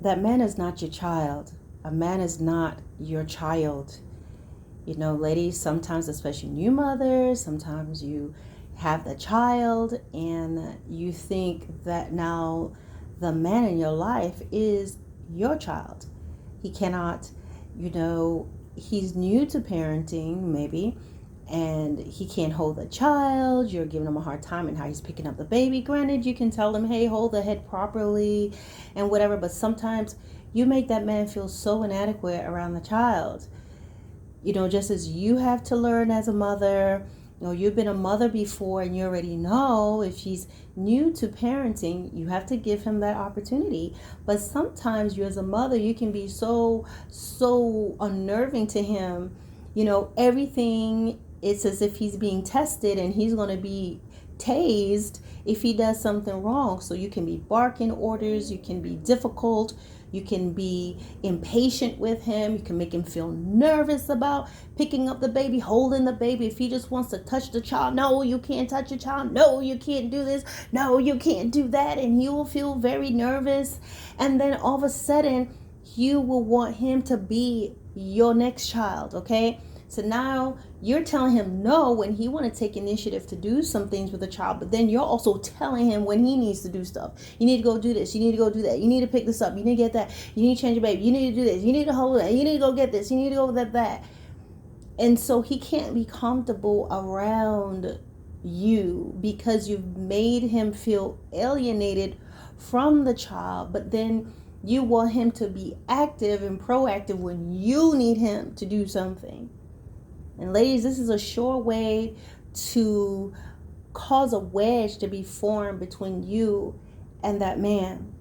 that man is not your child. A man is not your child. You know, ladies, sometimes, especially new mothers, sometimes you have the child and you think that now the man in your life is your child. He cannot, you know, he's new to parenting, maybe, and he can't hold the child. You're giving him a hard time and how he's picking up the baby. Granted, you can tell him, hey, hold the head properly and whatever, but sometimes you make that man feel so inadequate around the child. You know, just as you have to learn as a mother, you know, you've been a mother before and you already know if he's new to parenting, you have to give him that opportunity. But sometimes you as a mother, you can be so unnerving to him. You know, everything, it's as if he's being tested and he's going to be tased if he does something wrong. So you can be barking orders, you can be difficult, you can be impatient with him. You can make him feel nervous about picking up the baby, holding the baby. If he just wants to touch the child, no, you can't touch your child. No, you can't do this. No, you can't do that. And he will feel very nervous. And then all of a sudden, you will want him to be your next child, okay? So now you're telling him no when he want to take initiative to do some things with the child, but then you're also telling him when he needs to do stuff. You need to go do this. You need to go do that. You need to pick this up. You need to get that. You need to change your baby. You need to do this. You need to hold that. You need to go get this. You need to go get that. And so he can't be comfortable around you because you've made him feel alienated from the child, but then you want him to be active and proactive when you need him to do something. And ladies, this is a sure way to cause a wedge to be formed between you and that man.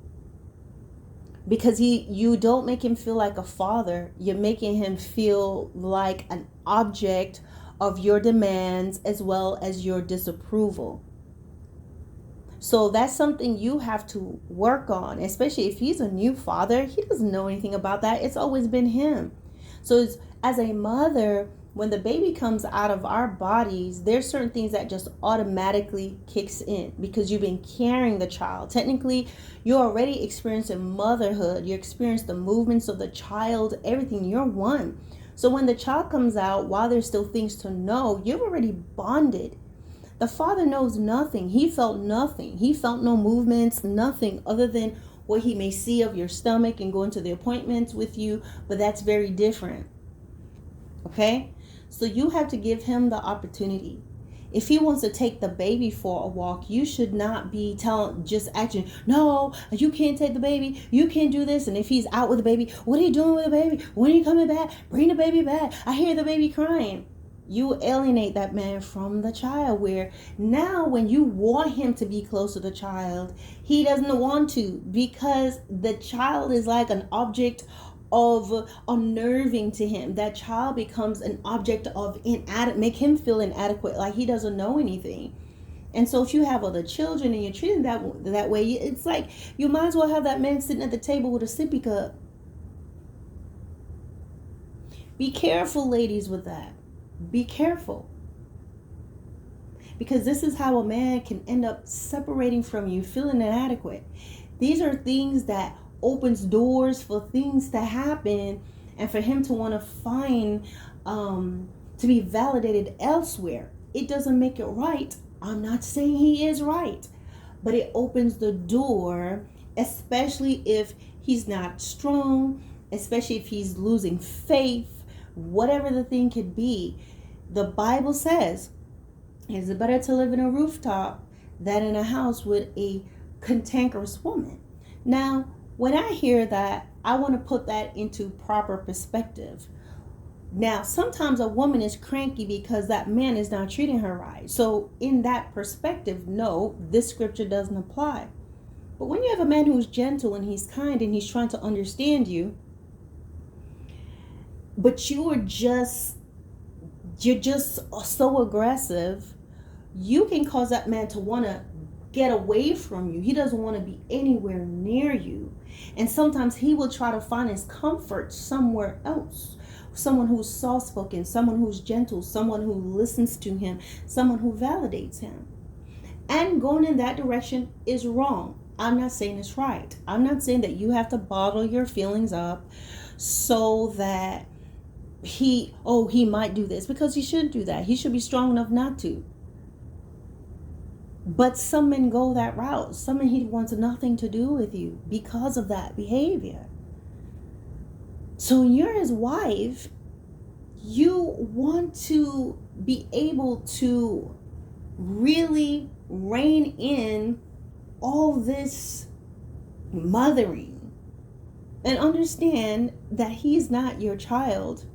Because you don't make him feel like a father. You're making him feel like an object of your demands as well as your disapproval. So that's something you have to work on, especially if he's a new father. He doesn't know anything about that. It's always been him. So as a mother, when the baby comes out of our bodies, there's certain things that just automatically kicks in because you've been carrying the child. Technically, you're already experiencing motherhood. You experience the movements of the child, everything. You're one. So when the child comes out, while there's still things to know, you've already bonded. The father knows nothing. He felt nothing. He felt no movements, nothing other than what he may see of your stomach and going to the appointments with you. But that's very different. Okay? So you have to give him the opportunity. If he wants to take the baby for a walk, you should not be just acting, no, you can't take the baby. You can't do this. And if he's out with the baby, what are you doing with the baby? When are you coming back? Bring the baby back. I hear the baby crying. You alienate that man from the child, where now when you want him to be close to the child, he doesn't want to because the child is like an object of unnerving to him. That child becomes an object of make him feel inadequate, like he doesn't know anything. And so if you have other children and you're treating that way, it's like you might as well have that man sitting at the table with a sippy cup. Be careful, ladies, with that. Be careful. Because this is how a man can end up separating from you, feeling inadequate. These are things that opens doors for things to happen and for him to want to find to be validated elsewhere. It doesn't make it right. I'm not saying he is right, but it opens the door, especially if he's not strong, especially if he's losing faith, whatever the thing could be. The Bible says it's better to live in a rooftop than in a house with a cantankerous woman. Now, when I hear that, I want to put that into proper perspective. Now, sometimes a woman is cranky because that man is not treating her right. So in that perspective, no, this scripture doesn't apply. But when you have a man who's gentle and he's kind and he's trying to understand you, but you're just so aggressive, you can cause that man to want to get away from you. He doesn't want to be anywhere near you. And sometimes he will try to find his comfort somewhere else. Someone who's soft-spoken, someone who's gentle, someone who listens to him, someone who validates him. And going in that direction is wrong. I'm not saying it's right. I'm not saying that you have to bottle your feelings up so that he might do this, because he shouldn't do that. He should be strong enough not to. But some men go that route. Some men, he wants nothing to do with you because of that behavior. So when you're his wife, you want to be able to really rein in all this mothering and understand that he's not your child.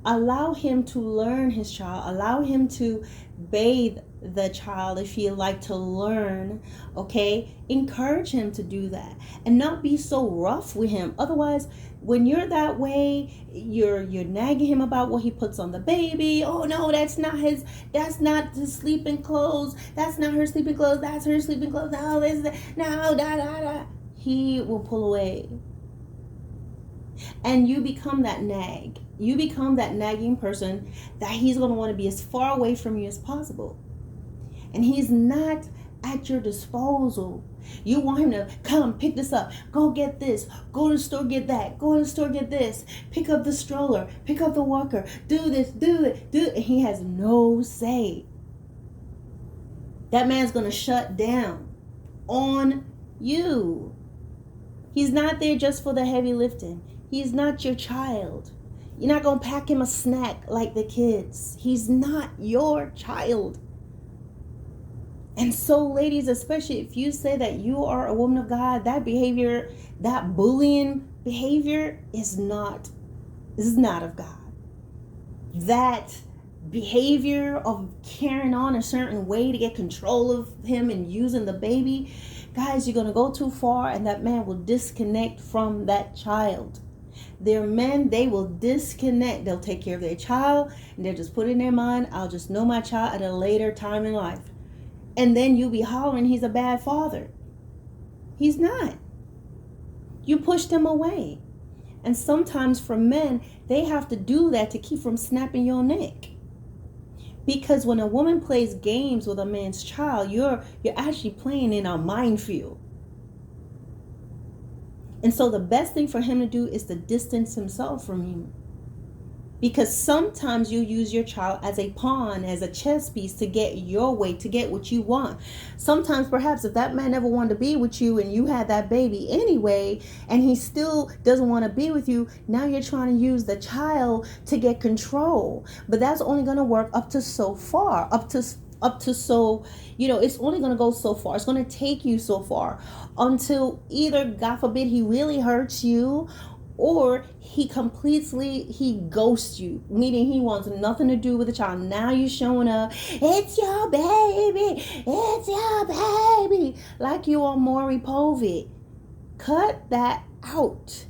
Allow him to learn his child. Allow him to bathe the child if you like to learn. Okay, encourage him to do that and not be so rough with him. Otherwise, when you're that way, you're nagging him about what he puts on the baby. Oh no, that's not his sleeping clothes. That's not her sleeping clothes. That's her sleeping clothes. No, da. He will pull away. And you become that nag. You become that nagging person that he's going to want to be as far away from you as possible. And he's not at your disposal. You want him to come, pick this up, go get this, go to the store, get that, go to the store, get this, pick up the stroller, pick up the walker, do this, do it. And he has no say. That man's going to shut down on you. He's not there just for the heavy lifting. He's not your child. You're not going to pack him a snack like the kids. He's not your child. And so, ladies, especially if you say that you are a woman of God, that behavior, that bullying behavior is not of God. That behavior of carrying on a certain way to get control of him and using the baby, guys, you're going to go too far, and that man will disconnect from that child. They're men, they will disconnect. They'll take care of their child, and they'll just put in their mind, I'll just know my child at a later time in life. And then you'll be hollering he's a bad father. He's not. You pushed him away. And sometimes for men, they have to do that to keep from snapping your neck. Because when a woman plays games with a man's child, you're actually playing in a minefield. And so the best thing for him to do is to distance himself from you. Because sometimes you use your child as a pawn, as a chess piece to get your way, to get what you want. Sometimes perhaps if that man never wanted to be with you and you had that baby anyway, and he still doesn't want to be with you, now you're trying to use the child to get control. But that's only going to work up to so far, up to so, it's only going to go so far. It's going to take you so far until either, God forbid, he really hurts you, or he ghosts you, meaning he wants nothing to do with the child. Now you're showing up, it's your baby, like you are Maury Povich. Cut that out.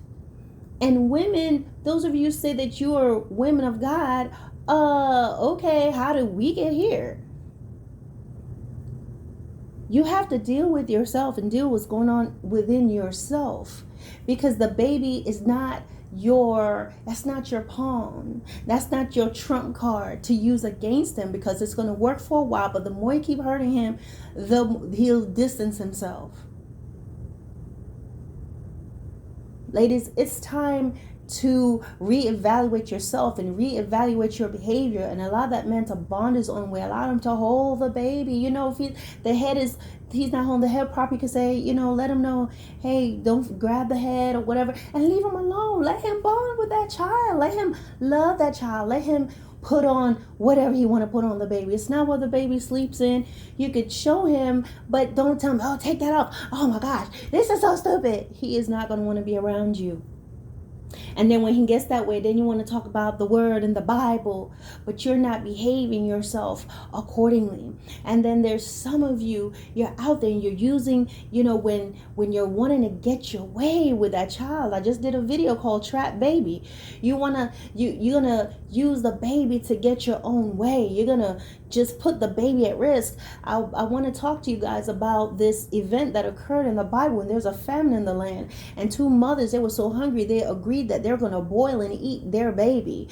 And women, those of you who say that you are women of God, okay, how did we get here? You have to deal with yourself and deal with what's going on within yourself. Because the baby is that's not your pawn. That's not your trump card to use against him, because it's going to work for a while. But the more you keep hurting him, he'll distance himself. Ladies, it's time to reevaluate yourself and reevaluate your behavior, and allow that man to bond his own way. Allow him to hold the baby. If he's not holding the head properly, you can say, let him know, hey, don't grab the head or whatever, and leave him alone. Let him bond with that child. Let him love that child. Let him put on whatever he want to put on the baby. It's not what the baby sleeps in. You could show him, but don't tell him, oh, take that off. Oh my gosh, this is so stupid. He is not going to want to be around you. And then when he gets that way, then you want to talk about the word and the Bible, but you're not behaving yourself accordingly. And then there's some of you're out there and you're using, when you're wanting to get your way with that child. I just did a video called Trap Baby. You're gonna use the baby to get your own way. You're gonna just put the baby at risk. I want to talk to you guys about this event that occurred in the Bible. And there's a famine in the land, and two mothers, they were so hungry, they agreed agreed that they're going to boil and eat their baby.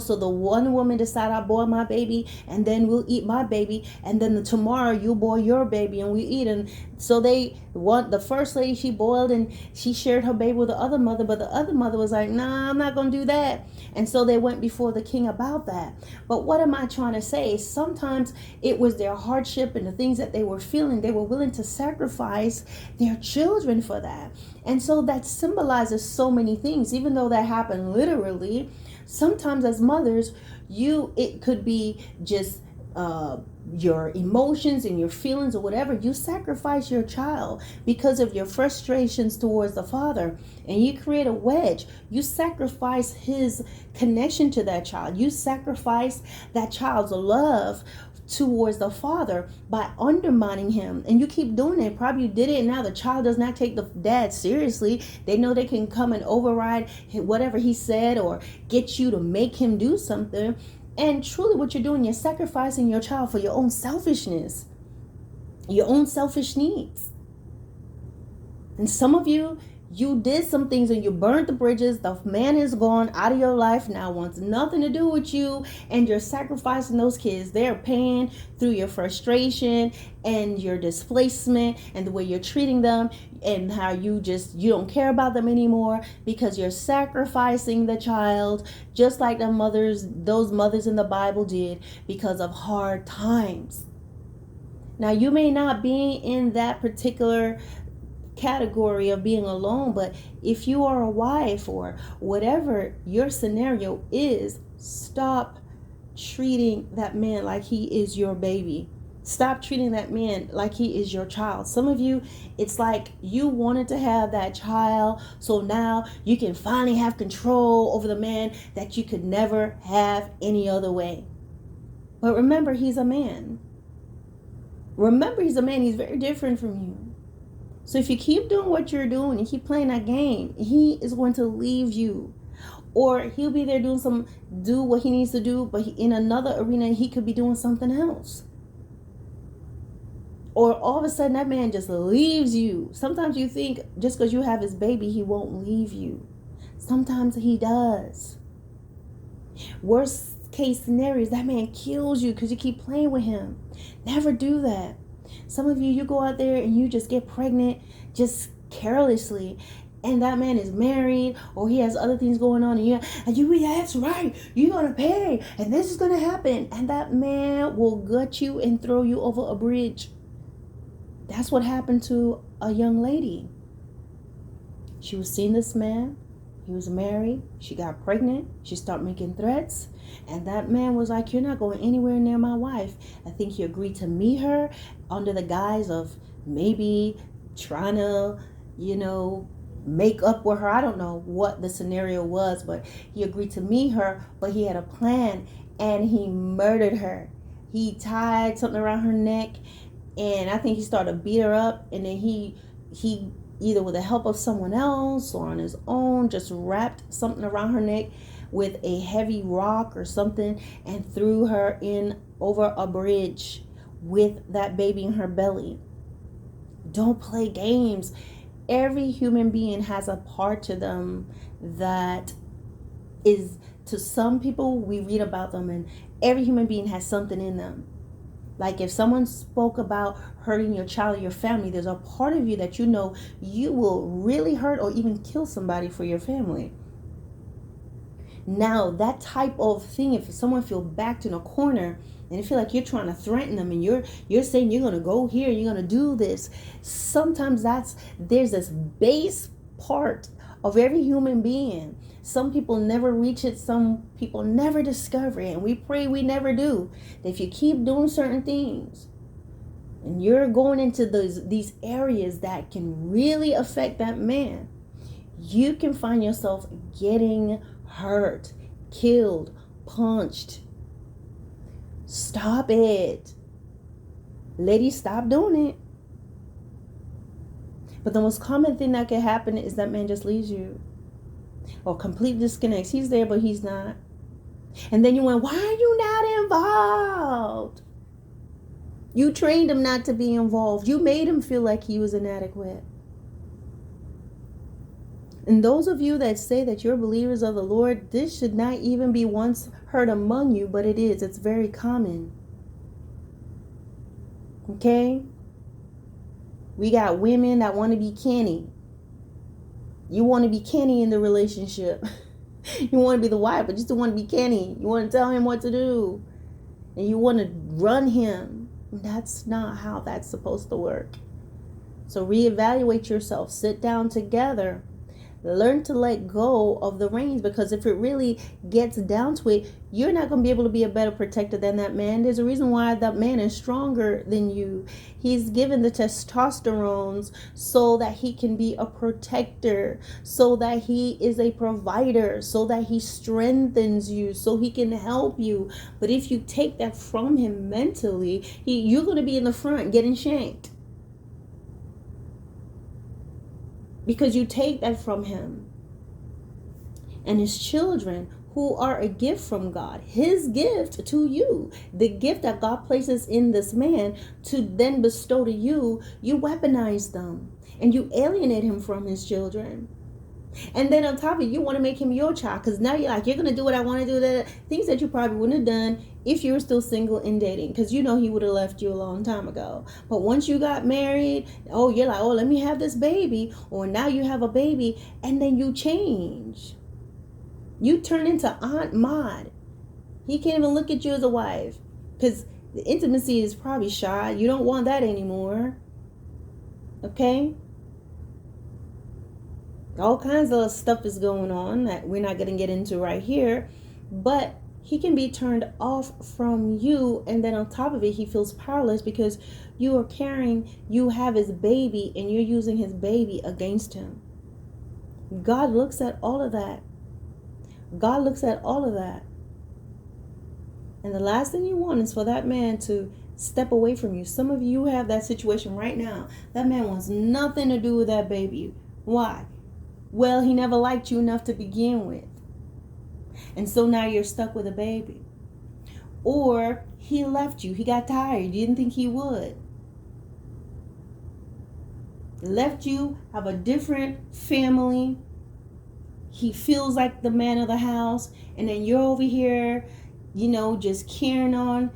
So the one woman decided, I'll boil my baby and then we'll eat my baby. And then tomorrow you boil your baby and we eat. And so the first lady, she boiled and she shared her baby with the other mother. But the other mother was like, nah, I'm not going to do that. And so they went before the king about that. But what am I trying to say? Sometimes it was their hardship and the things that they were feeling. They were willing to sacrifice their children for that. And so that symbolizes so many things, even though that happened literally. Sometimes as mothers, it could be just your emotions and your feelings or whatever. You sacrifice your child because of your frustrations towards the father, and you create a wedge. You sacrifice his connection to that child. You sacrifice that child's love towards the father by undermining him, and you keep doing it. Probably you did it and now the child does not take the dad seriously. They know they can come and override whatever he said or get you to make him do something. And truly what you're doing, you're sacrificing your child for your own selfishness, your own selfish needs. And some of you did some things and you burned the bridges. The man is gone out of your life now, wants nothing to do with you, and you're sacrificing those kids. They're paying through your frustration and your displacement and the way you're treating them and how you don't care about them anymore because you're sacrificing the child, just like those mothers in the Bible did, because of hard times. Now, you may not be in that particular category of being alone, but if you are a wife or whatever your scenario is, stop treating that man like he is your baby. Stop treating that man like he is your child. Some of you, it's like you wanted to have that child, so now you can finally have control over the man that you could never have any other way. But remember, he's a man. He's very different from you. So if you keep doing what you're doing and keep playing that game, he is going to leave you. Or he'll be there do what he needs to do, but in another arena, he could be doing something else. Or all of a sudden, that man just leaves you. Sometimes you think just because you have his baby, he won't leave you. Sometimes he does. Worst case scenario is that man kills you because you keep playing with him. Never do that. Some of you go out there and you just get pregnant just carelessly, and that man is married or he has other things going on, and you that's right, you're gonna pay and this is gonna happen, and that man will gut you and throw you over a bridge. That's what happened to a young lady. She was seeing this man. He was married. She got pregnant. She started making threats. And that man was like, you're not going anywhere near my wife. I think he agreed to meet her under the guise of maybe trying to, make up with her. I don't know what the scenario was, but he agreed to meet her, but he had a plan and he murdered her. He tied something around her neck, and I think he started to beat her up, and then he either with the help of someone else or on his own, just wrapped something around her neck with a heavy rock or something and threw her in over a bridge with that baby in her belly. Don't play games. Every human being has a part to them that is, to some people, we read about them, and every human being has something in them. Like if someone spoke about hurting your child or your family, there's a part of you that you will really hurt or even kill somebody for your family. Now, that type of thing, if someone feels backed in a corner and you feel like you're trying to threaten them and you're saying you're going to go here, you're going to do this, sometimes there's this base part of every human being. Some people never reach it. Some people never discover it. And we pray we never do. That if you keep doing certain things and you're going into these areas that can really affect that man, you can find yourself getting hurt, killed, punched. Stop it. Ladies, stop doing it. But the most common thing that can happen is that man just leaves you or completely disconnects. He's there, but he's not. And then you went, why are you not involved? You trained him not to be involved. You made him feel like he was inadequate. And those of you that say that you're believers of the Lord, this should not even be once heard among you, but it is. It's very common. Okay? We got women that want to be canny. You want to be canny in the relationship. You want to be the wife, but you still want to be canny. You want to tell him what to do. And you want to run him. That's not how that's supposed to work. So reevaluate yourself. Sit down together. Learn to let go of the reins, because if it really gets down to it, you're not going to be able to be a better protector than that man. There's a reason why that man is stronger than you. He's given the testosterones so that he can be a protector, so that he is a provider, so that he strengthens you, so he can help you. But if you take that from him mentally, you're going to be in the front getting shanked. Because you take that from him. And his children, who are a gift from God, his gift to you, the gift that God places in this man to then bestow to you, you weaponize them and you alienate him from his children. And then on top of it, you want to make him your child, because now you're like, you're going to do what I want to do. That things that you probably wouldn't have done if you were still single and dating, because you know he would have left you a long time ago. But once you got married, oh, you're like, oh, let me have this baby. Or now you have a baby, and then you change. You turn into Aunt Maud. He can't even look at you as a wife, because the intimacy is probably shy. You don't want that anymore. Okay? All kinds of stuff is going on that we're not going to get into right here. But he can be turned off from you. And then on top of it, he feels powerless because you have his baby and you're using his baby against him. God looks at all of that. God looks at all of that. And the last thing you want is for that man to step away from you. Some of you have that situation right now. That man wants nothing to do with that baby. Why? Well, he never liked you enough to begin with. And so now you're stuck with a baby. Or he left you. He got tired. You didn't think he would. Left you, have a different family. He feels like the man of the house. And then you're over here, just carrying on,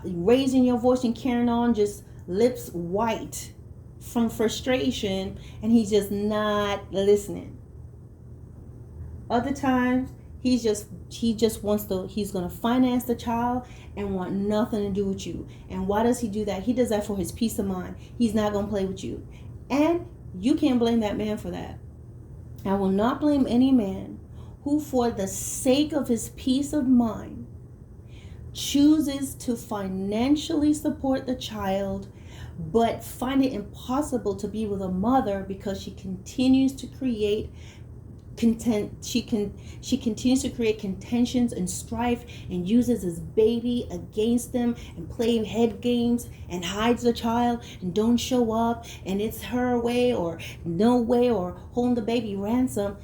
raising your voice and carrying on, just lips white from frustration, and he's just not listening. Other times he just wants he's going to finance the child and want nothing to do with you. And why does he do that? He does that for his peace of mind. He's not going to play with you. And you can't blame that man for that. I will not blame any man who, for the sake of his peace of mind, chooses to financially support the child, but find it impossible to be with a mother because she continues to create she continues to create contentions and strife and uses his baby against them and play head games and hides the child and don't show up, and it's her way or no way, or holding the baby ransom.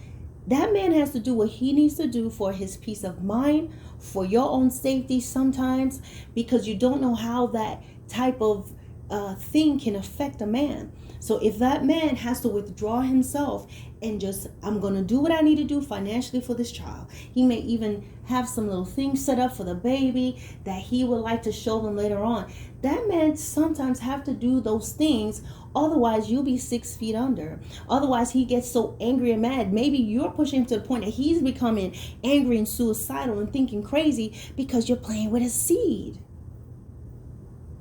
That man has to do what he needs to do for his peace of mind, for your own safety sometimes, because you don't know how that type of thing can affect a man. So if that man has to withdraw himself and just, I'm going to do what I need to do financially for this child. He may even have some little things set up for the baby that he would like to show them later on. That man sometimes have to do those things. Otherwise, you'll be 6 feet under. Otherwise, he gets so angry and mad. Maybe you're pushing him to the point that he's becoming angry and suicidal and thinking crazy because you're playing with his seed.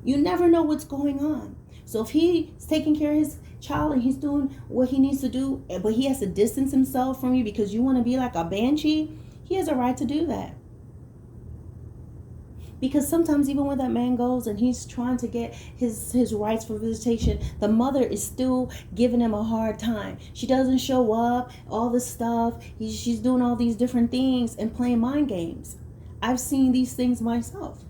You never know what's going on. So if he's taking care of his child and he's doing what he needs to do, but he has to distance himself from you because you want to be like a banshee, he has a right to do that. Because sometimes even when that man goes and he's trying to get his rights for visitation, the mother is still giving him a hard time. She doesn't show up, all this stuff. She's doing all these different things and playing mind games. I've seen these things myself.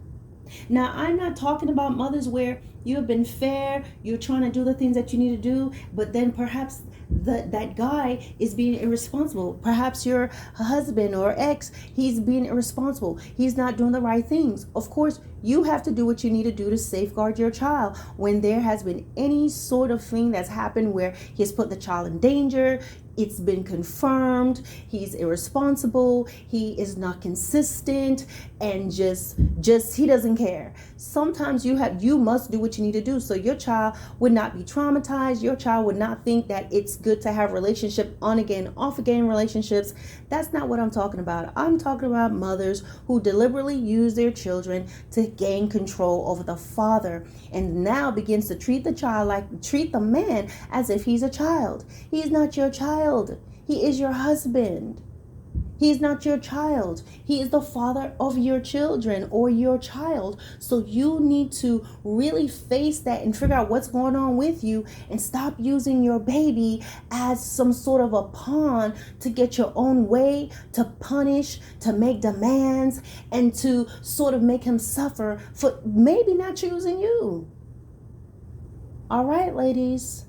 Now, I'm not talking about mothers where you have been fair, you're trying to do the things that you need to do, but then perhaps that guy is being irresponsible. Perhaps your husband or ex, he's being irresponsible. He's not doing the right things. Of course, you have to do what you need to do to safeguard your child. When there has been any sort of thing that's happened where he has put the child in danger, it's been confirmed he's irresponsible, he is not consistent, and just he doesn't care. Sometimes you must do what you need to do so your child would not be traumatized. Your child would not think that it's good to have relationship on again, off again relationships. That's not what I'm talking about. I'm talking about mothers who deliberately use their children to gain control over the father, and now begins to treat the man as if he's a child. He's not your child. He is your husband. He is not your child. He is the father of your children or your child. So you need to really face that and figure out what's going on with you, and stop using your baby as some sort of a pawn to get your own way, to punish, to make demands, and to sort of make him suffer for maybe not choosing you. All right, ladies.